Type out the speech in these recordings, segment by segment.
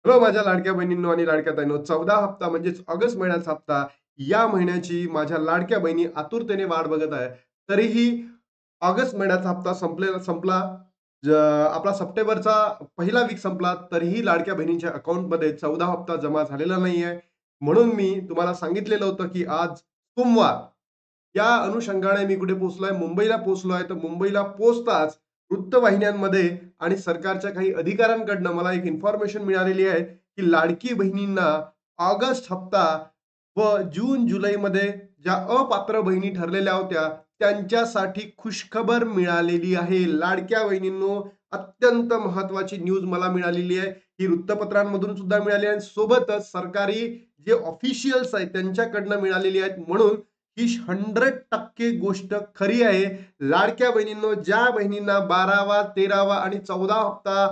Hello माझ्या लाडक्या बहिणींनो आणि लाडक्या ताईंनो, 14 हप्ता म्हणजेच ऑगस्ट महिन्याचा हप्ता, या महिन्याची माझ्या लाडक्या बहिणी आतुरतेने वाट बघत आहे. तरीही ऑगस्ट महिन्याचा हप्ता संपला. ज आपला सप्टेंबरचा पहिला वीक संपला, तरीही लाडक्या बहिणींच्या अकाउंटमध्ये 14 हप्ता जमा झालेला नाहीये. म्हणून मी तुम्हाला सांगितलेलं होतं, की आज सोमवार, या अनुषंगाने मी कुठे पोहोचलोय? मुंबईला पोहोचलोय. तर मुंबईला पोहोचताच वृत्तवाहिन्यांमध्ये आणि सरकारच्या काही अधिकाऱ्यांकडनं मला एक इन्फॉर्मेशन मिळालेली आहे, की लाडकी बहिणींना ऑगस्ट हप्ता व जून-जुलैमध्ये ज्या अपात्र बहिणी ठरलेल्या होत्या, त्यांच्यासाठी खुशखबर मिळालेली आहे. लाडक्या बहिणींनो, अत्यंत महत्त्वाची न्यूज मला मिळालेली आहे. ही वृत्तपत्रांमधून सुद्धा मिळाली आहे. सोबतच सरकारी जे ऑफिशियल्स आहेत त्यांच्याकडनं मिळालेली आहेत. म्हणून ही 100% गोष्ट खरी आहे. लाडक्या बहिणींनो, ज्या बहिणींना 12वा, 13वा आणि 14 हप्ता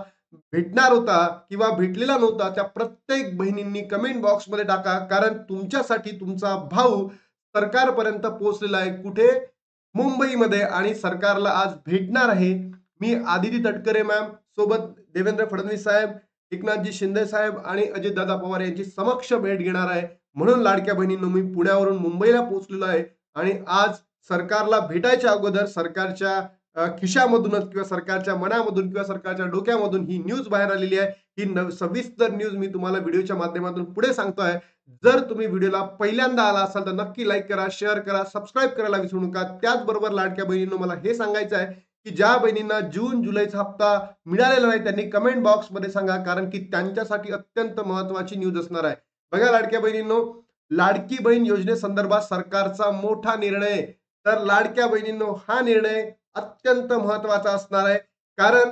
भेटणार होता किंवा भेटलेला नव्हता, त्या प्रत्येक बहिणींनी कमेंट बॉक्समध्ये टाका. कारण तुमच्यासाठी तुमचा भाऊ सरकारपर्यंत पोहोचलेला आहे. कुठे? मुंबईमध्ये, आणि सरकारला आज भेटणार आहे. मी आदिती तटकरे मॅम सोबत देवेंद्र फडणवीस साहेब, एकनाथजी शिंदे साहेब आणि अजितदादा पवार यांची समक्ष भेट घेणार आहे. म्हणून लाडक्या बहिणींनो, मी पुण्यावरून मुंबईला पोहोचलेलो आहे आणि आज सरकारला भेटायच्या अगोदर सरकारच्या खिशामधूनच किंवा सरकारच्या मनामधून किंवा सरकारच्या डोक्यामधून ही न्यूज बाहेर आलेली आहे. ही सविस्तर न्यूज मी तुम्हाला व्हिडिओच्या माध्यमातून पुढे सांगतोय. जर तुम्ही व्हिडिओला पहिल्यांदा आला असाल तर नक्की लाईक करा, शेअर करा, सबस्क्राईब करायला विसरू नका. त्याचबरोबर लाडक्या बहिणींनो, मला हे सांगायचं आहे, की ज्या बहिणींना जून जुलैचा हप्ता मिळालेला नाही त्यांनी कमेंट बॉक्समध्ये सांगा, कारण की त्यांच्यासाठी अत्यंत महत्त्वाची न्यूज असणार आहे. बघा लाडक्या बहिणींनो, लाडकी बहीण योजनेसंदर्भात सरकारचा मोठा निर्णय. तर लाडक्या बहिणींनो, हा निर्णय अत्यंत महत्त्वाचा असणार आहे. कारण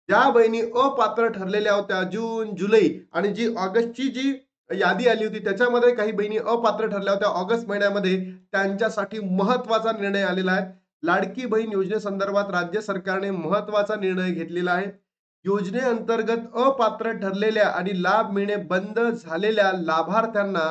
ज्या बहिणी अपात्र ठरलेल्या होत्या जून, जुलै आणि जी ऑगस्टची जी यादी आली होती त्याच्यामध्ये काही बहिणी अपात्र ठरल्या होत्या ऑगस्ट महिन्यामध्ये, त्यांच्यासाठी महत्त्वाचा निर्णय आलेला आहे. लाडकी बहीण योजनेसंदर्भात राज्य सरकारने महत्त्वाचा निर्णय घेतलेला आहे. योजनेअंतर्गत अपात्र ठरलेल्या आणि लाभ मिळणे बंद झालेल्या लाभार्थ्यांना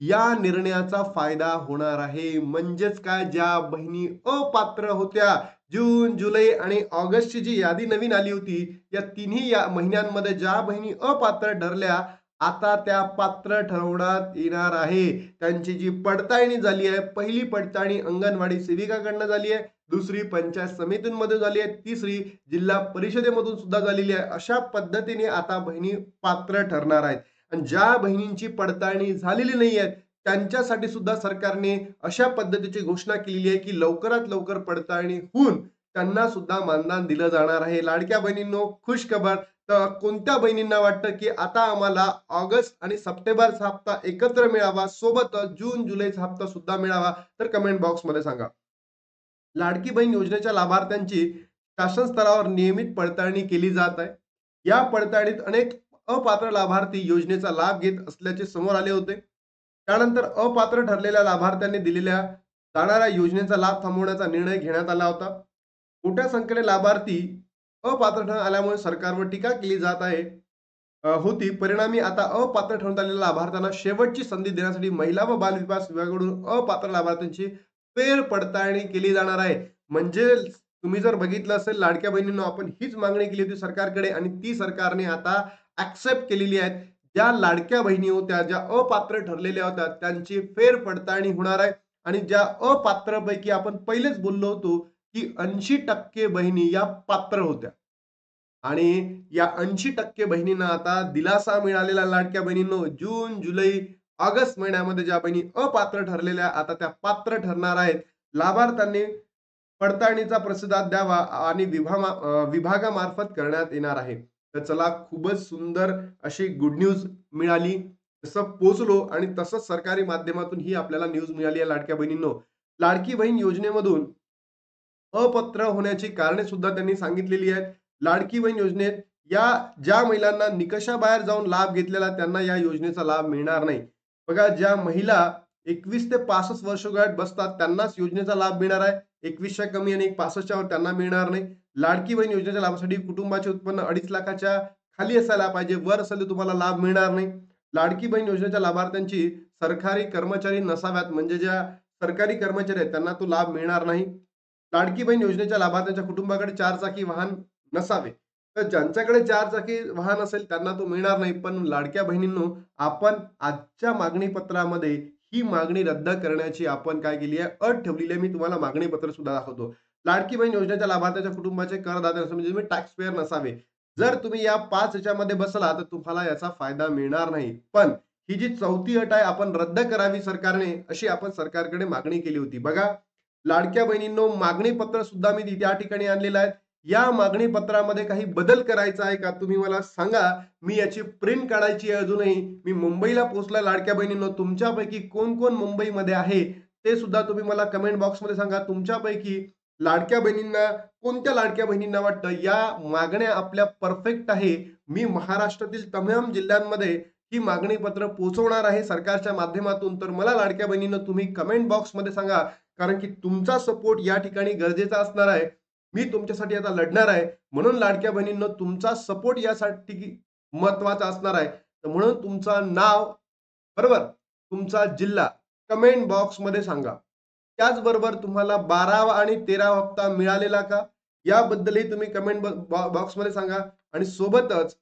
या निर्णयाचा फायदा होणार आहे. म्हणजेच काय? ज्या बहिणी अपात्र होत्या जून, जुलै आणि ऑगस्टची जी यादी नवीन आली होती, या तिन्ही या महिन्यांमध्ये ज्या बहिणी अपात्र ठरल्या, आता त्या पात्र ठरवण्यात येणार आहे. त्यांची जी पडताळणी झाली आहे, पहिली पडताळणी अंगणवाडी सेविकाकडनं झाली आहे, दुसरी पंचायत समितींमध्ये झाली आहे, तिसरी जिल्हा परिषदेमधून सुद्धा झालेली आहे. अशा पद्धतीने आता बहिणी पात्र ठरणार आहेत. आणि ज्या बहिणींची पडताळणी झालेली नाहीये, त्यांच्यासाठी सुद्धा सरकारने अशा पद्धतीची घोषणा केलेली आहे, की लवकरात लवकर पडताळणी होऊन त्यांना सुद्धा मानधन दिलं जाणार आहे. लाडक्या बहिणींनो, खुश खबर. तर कोणत्या बहिणींना वाटतं, की आता आम्हाला ऑगस्ट आणि सप्टेंबरचा हप्ता एकत्र मिळावा, सोबतच जून जुलैचा हप्ता सुद्धा मिळावा, तर कमेंट बॉक्समध्ये सांगा. लाडकी बहीण योजनेच्या लाभार्थ्यांची शासन स्तरावर नियमित पडताळणी केली जात आहे. या पडताळणीत अनेक अपात्र लाभार्थी योजनेचा लाभ घेत असल्याचे समोर आले होते. त्यानंतर अपात्र ठरलेल्या लाभार्थ्यांनी दिलेल्या जाणाऱ्या योजनेचा लाभ थांबवण्याचा निर्णय घेण्यात आला होता. मोठ्या संख्येने लाभार्थी अपात्र ठरण्यात आल्यामुळे सरकारवर टीका केली जात आहे होती. परिणामी आता अपात्र ठरवण्यात आलेल्या लाभार्थ्यांना शेवटची संधी देण्यासाठी महिला व बालविकास विभागाकडून अपात्र लाभार्थ्यांची फेर पडताळणी केली जाणार आहे. म्हणजे तुम्ही जर बघितलं असेल लाडक्या बहिणींनो, आपण हीच मागणी केली होती सरकारकडे आणि ती सरकारने आता ॲक्सेप्ट केलेली आहे. ज्या लाडक्या बहिणी होत्या, ज्या अपात्र ठरलेल्या होत्या, त्यांची फेर पडताळणी होणार आहे. आणि ज्या अपात्रपैकी आपण पहिलेच बोललो होतो, की 80% बहिणी या पात्र होत्या. आणि या 80% बहिणींना आता दिलासा मिळालेला लाडक्या बहिणींनो, जून, जुलै, ऑगस्ट महिन्यामध्ये ज्या बहिणी अपात्र ठरलेल्या आता त्या पात्र ठरणार आहेत. लाभार्थ्यांनी पडताळणीचा प्रतिसाद द्यावा आणि विभागामार्फत करण्यात येणार आहे. तर चला, खूपच सुंदर अशी गुड न्यूज मिळाली. तसं पोहोचलो आणि तसंच सरकारी माध्यमातून ही आपल्याला न्यूज मिळाली आहे लाडक्या बहिणींनो. लाडकी बहीण योजनेमधून अपात्र होण्याची कारणे सुद्धा त्यांनी सांगितलेली आहेत. लाडकी बहीण योजनेत या ज्या महिलांना निकषाबाहेर जाऊन लाभ घेतलेला त्यांना या योजनेचा लाभ मिळणार नाही. बघा, ज्या महिला 21 ते 65 वर्षोगाठ बसतात त्यांनाच योजनेचा लाभ मिळणार आहे. 21च्या कमी आणि 65च्या वर त्यांना मिळणार नाही. लाडकी बहीण योजनेच्या लाभासाठी कुटुंबाचे उत्पन्न 2.5 लाखाच्या खाली असायला पाहिजे. वर असेल तर तुम्हाला लाभ मिळणार नाही. लाडकी बहीण योजनेच्या लाभार्थ्यांची सरकारी कर्मचारी नसाव्यात, म्हणजे ज्या सरकारी कर्मचारी आहेत त्यांना तो लाभ मिळणार नाही. लाडकी बहीण योजनेच्या लाभार्थ्यांच्या कुटुंबाकडे 4 चाकी वाहन नसावे. तर ज्यांच्याकडे 4 चाकी वाहन असेल त्यांना तो मिळणार नाही. पण लाडक्या बहिणींनो, आपण आजच्या मागणी पत्रामध्ये ही मागणी रद्द करण्याची आपण काय केली आहे, अट ठेवलेली आहे. मी तुम्हाला मागणी पत्र सुद्धा दाखवतो. लाडकी बहीण योजनेच्या लाभार्थ्याच्या कुटुंबाचे करदाते नसावे, म्हणजे तुम्ही टॅक्स पेयर नसावे. जर तुम्ही या 5 ह्याच्यामध्ये बसला तर तुम्हाला याचा फायदा मिळणार नाही. पण ही जी 4थी अट आहे आपण रद्द करावी सरकारने, अशी आपण सरकारकडे मागणी केली होती. बघा, लाडक्या बहिणींनो, मागणी पत्र सुद्धा मी त्या ठिकाणी आणलेलं आहे. या मागणी पत्रामध्ये काही बदल करायचा आहे का तुम्ही मला सांगा. मी याची प्रिंट काढायची आहे अजूनही. मी मुंबईला पोहोचला लाडक्या बहिणींनो. तुमच्यापैकी कोण कोण मुंबईमध्ये आहे ते सुद्धा तुम्ही मला कमेंट बॉक्समध्ये सांगा. तुमच्यापैकी लाडक्या बहिणींना, कोणत्या लाडक्या बहिणींना वाटतं या मागण्या आपल्या परफेक्ट आहे. मी महाराष्ट्रातील तमाम जिल्ह्यांमध्ये ही मागणी पत्र पोहोचवणार आहे सरकारच्या माध्यमातून. तर मला लाडक्या बहिणींनो तुम्ही कमेंट बॉक्समध्ये सांगा, कारण की तुमचा सपोर्ट या ठिकाणी गरजेचा असणार आहे. मी तुमच्यासाठी आता लढणार आहे. म्हणून लाडक्या बहिणींनो, तुमचा सपोर्ट यासाठी महत्वाचा असणार आहे. तर म्हणून तुमचं नाव, बरोबर, तुमचा जिल्हा कमेंट बॉक्समध्ये सांगा. त्याचबरोबर तुम्हाला 12वा आणि 13वा हप्ता मिळालेला का, याबद्दलही तुम्ही कमेंट बॉक्समध्ये सांगा. आणि सोबतच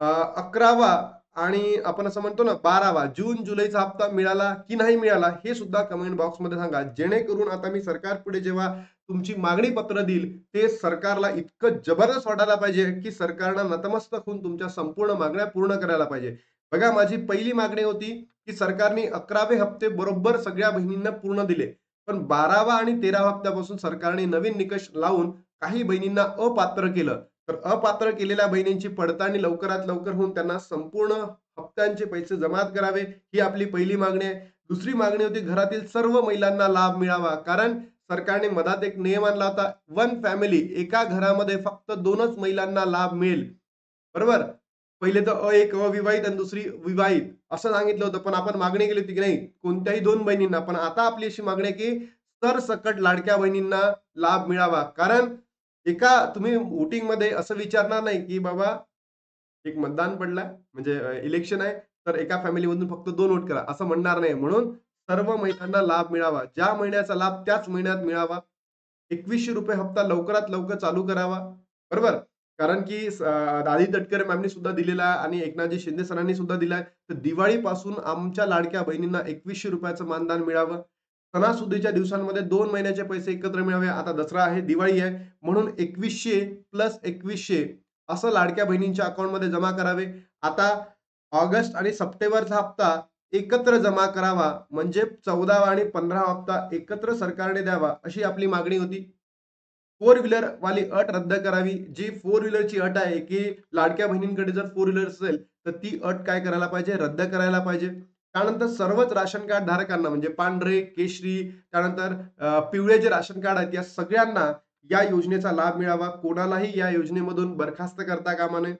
11वा आणि आपण असं म्हणतो ना 12वा जून जुलैचा हप्ता मिळाला की नाही मिळाला, हे सुद्धा कमेंट बॉक्समध्ये सांगा. जेणेकरून आता मी सरकार पुढे जेव्हा तुमची मागणी पत्र देईल, ते सरकारला इतकं जबरदस्त वाटायला पाहिजे की सरकारनं नतमस्तक होऊन तुमच्या संपूर्ण मागण्या पूर्ण करायला पाहिजे. बघा, माझी पहिली मागणी होती की सरकारने 11वे हप्ते बरोबर सगळ्या बहिणींना पूर्ण दिले. पण 12वा आणि 13वा हप्त्यापासून सरकारने नवीन निकष लावून काही बहिणींना अपात्र केलं. तर अपात्र केलेल्या बहिणींची पडताळणी लवकरात लवकर होऊन त्यांना संपूर्ण हप्त्यांचे पैसे जमा करावे, ही आपली पहिली मागणी आहे. दुसरी मागणी होती घरातील सर्व महिलांना लाभ मिळावा. कारण सरकारने मधात एक नियम आणला होता, वन फॅमिली, एका घरामध्ये फक्त 2च महिलांना लाभ मिळेल. बरोबर? पहिले तर एक अविवाहित आणि दुसरी विवाहित असं सांगितलं होतं. पण आपण मागणी केली होती की नाही, कोणत्याही 2 बहिणींना. पण आता आपली अशी मागणी आहे की सरसकट लाडक्या बहिणींना लाभ मिळावा. कारण एका तुम्ही वोटिंगमध्ये असं विचारणार नाही की बाबा, एक मतदान पडलाय म्हणजे इलेक्शन आहे, तर एका फॅमिलीमधून फक्त 2 वोट करा, असं म्हणणार नाही. म्हणून सर्व महिलांना लाभ मिळावा. ज्या महिन्याचा लाभ त्याच महिन्यात मिळावा. ₹2100 हप्ता लवकरात लवकर चालू करावा. बरोबर? कारण की आदी तटकरे मॅमनी सुद्धा दिलेला आहे आणि एकनाथजी शिंदे सरांनी सुद्धा दिलाय. तर दिवाळीपासून आमच्या लाडक्या बहिणींना ₹2100 मानधन मिळावं. सणासुदीच्या दिवसांमध्ये 2 महिन्याचे पैसे एकत्र मिळावे. आता दसरा आहे, दिवाळी आहे, म्हणून 2100 प्लस 2100 असं लाडक्या बहिणींच्या अकाउंटमध्ये जमा करावे. आता ऑगस्ट आणि सप्टेंबरचा हप्ता एकत्र जमा करावा, म्हणजे 14वा आणि 15वा हप्ता एकत्र सरकारने द्यावा, अशी आपली मागणी होती. 4 व्हीलर वाली अट रद्द करावी. जी 4 व्हीलरची अट आहे की लाडक्या बहिणींकडे जर 4 व्हीलर असेल तर ती अट काय करायला पाहिजे, रद्द करायला पाहिजे. त्यानंतर सर्वच राशन कार्ड धारकांना, म्हणजे पांढरे, केशरी, त्यानंतर पिवळे जे राशन कार्ड आहेत, या सगळ्यांना या योजनेचा लाभ मिळावा. कोणालाही या योजनेमधून बरखास्त करता कामा नये.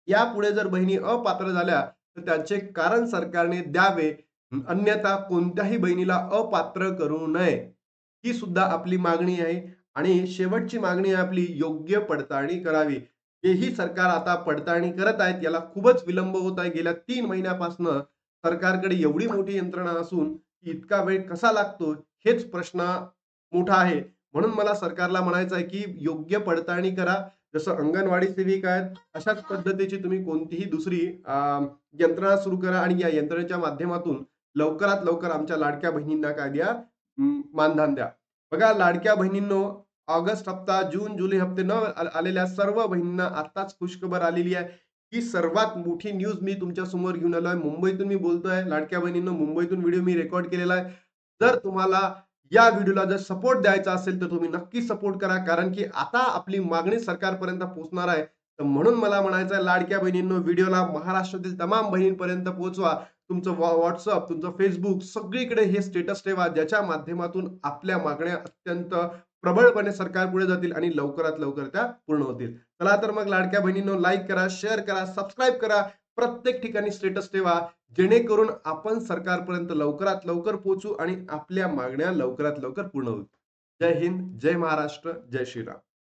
यापुढे जर बहिणी अपात्र झाल्या तर त्यांचे कारण सरकारने द्यावे. अन्यथा कोणत्याही बहिणीला अपात्र करू नये. ही सुद्धा आपली मागणी आहे. आणि शेवटची मागणी आहे आपली, योग्य पडताळणी करावी. हेही सरकार आता पडताळणी करत आहेत. याला खूपच विलंब होत आहे. गेल्या 3 महिन्यापासून सरकारकडे एवढी मोठी यंत्रणा असून इतका वेळ कसा लागतो, हेच प्रश्न मोठा आहे. म्हणून मला सरकारला म्हणायचं आहे की योग्य पडताळणी करा. जसं अंगणवाडी सेविका आहेत, अशाच पद्धतीची तुम्ही कोणतीही दुसरी यंत्रणा सुरू करा आणि या यंत्रणेच्या माध्यमातून लवकरात लवकर आमच्या लाडक्या बहिणींना काय द्या, मानधन द्या. बघा लाडक्या बहिणींनो, ऑगस्ट हप्ता, जून, जुलै हप्ते न आलेल्या सर्व बहिणींना आताच खुशखबर आलेली आहे. ही सर्वात मोठी न्यूज मी तुमच्या समोर घेऊन आलोय. मुंबईतून मी बोलतोय. लाडक्या बहिणींनो, मुंबईतून व्हिडिओ मी रेकॉर्ड केलेला आहे. जर तुम्हाला या व्हिडिओला जर सपोर्ट द्यायचा असेल तर तुम्ही नक्की सपोर्ट करा. कारण की आता आपली मागणी सरकारपर्यंत पोहोचणार आहे. तर म्हणून मला म्हणायचं आहे, लाडक्या बहिणींनो, व्हिडिओला महाराष्ट्रातील तमाम बहिणींपर्यंत पोहोचवा. तुमचं WhatsApp, तुमचं Facebook सगळीकडे हे स्टेटस ठेवा, ज्याच्या माध्यमातून आपल्या मागण्या अत्यंत प्रबळपणे सरकारपुढे जातील आणि लवकरात लवकर त्या पूर्ण होतील. चला तर मग लाडक्या बहिणींनो, लाईक करा, शेअर करा, सबस्क्राईब करा. प्रत्येक ठिकाणी स्टेटस ठेवा, जेणेकरून आपण सरकारपर्यंत लवकरात लवकर पोहोचू आणि आपल्या मागण्या लवकरात लवकर पूर्ण होतील. जय हिंद, जय महाराष्ट्र, जय श्रीराम.